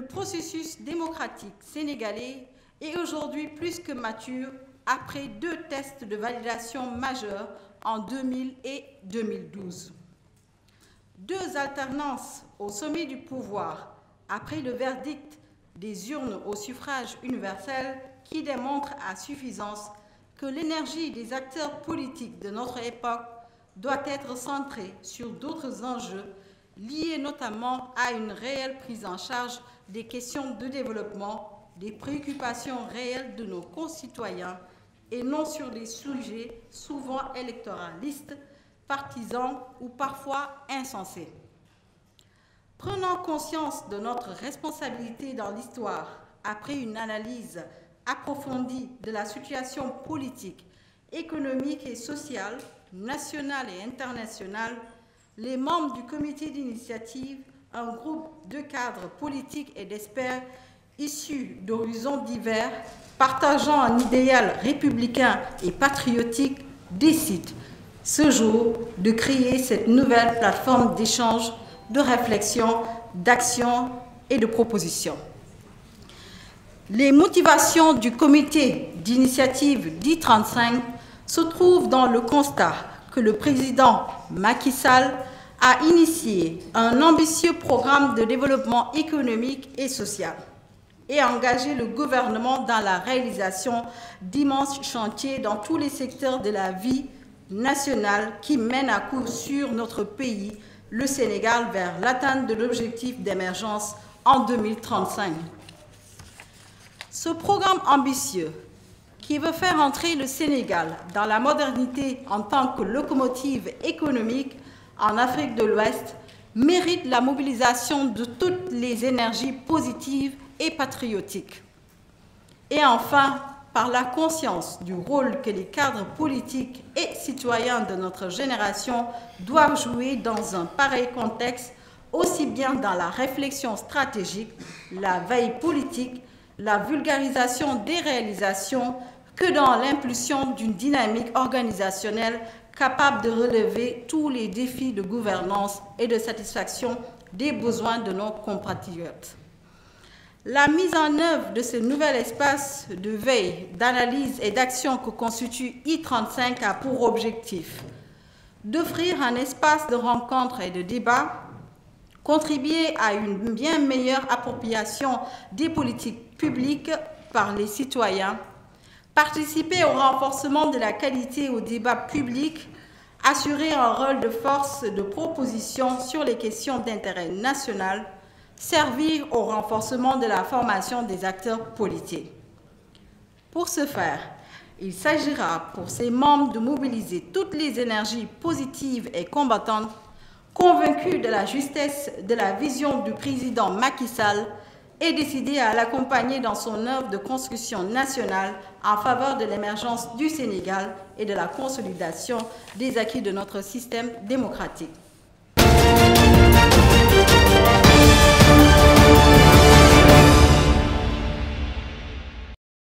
le processus démocratique sénégalais est aujourd'hui plus que mature après 2 tests de validation majeurs en 2000 et 2012. 2 alternances au sommet du pouvoir après le verdict des urnes au suffrage universel qui démontrent à suffisance que l'énergie des acteurs politiques de notre époque doit être centrée sur d'autres enjeux liés notamment à une réelle prise en charge des questions de développement, des préoccupations réelles de nos concitoyens et non sur des sujets souvent électoralistes, partisans ou parfois insensés. Prenant conscience de notre responsabilité dans l'histoire, après une analyse approfondie de la situation politique, économique et sociale, nationale et internationale, les membres du comité d'initiative, un groupe de cadres politiques et d'experts issus d'horizons divers, partageant un idéal républicain et patriotique, décident ce jour de créer cette nouvelle plateforme d'échange, de réflexion, d'action et de proposition. Les motivations du comité d'initiative dit 35 se trouvent dans le constat que le président Macky Sall a initié un ambitieux programme de développement économique et social et engagé le gouvernement dans la réalisation d'immenses chantiers dans tous les secteurs de la vie nationale qui mènent à coup sûr notre pays, le Sénégal, vers l'atteinte de l'objectif d'émergence en 2035. Ce programme ambitieux qui veut faire entrer le Sénégal dans la modernité en tant que locomotive économique en Afrique de l'Ouest mérite la mobilisation de toutes les énergies positives et patriotiques. Et enfin, par la conscience du rôle que les cadres politiques et citoyens de notre génération doivent jouer dans un pareil contexte, aussi bien dans la réflexion stratégique, la veille politique, la vulgarisation des réalisations, que dans l'impulsion d'une dynamique organisationnelle capable de relever tous les défis de gouvernance et de satisfaction des besoins de nos compatriotes. La mise en œuvre de ce nouvel espace de veille, d'analyse et d'action que constitue I35 a pour objectif d'offrir un espace de rencontre et de débat, contribuer à une bien meilleure appropriation des politiques publiques par les citoyens, participer au renforcement de la qualité au débat public, assurer un rôle de force de proposition sur les questions d'intérêt national, servir au renforcement de la formation des acteurs politiques. Pour ce faire, il s'agira pour ses membres de mobiliser toutes les énergies positives et combattantes, convaincus de la justesse de la vision du président Macky Sall et décidés à l'accompagner dans son œuvre de construction nationale en faveur de l'émergence du Sénégal et de la consolidation des acquis de notre système démocratique.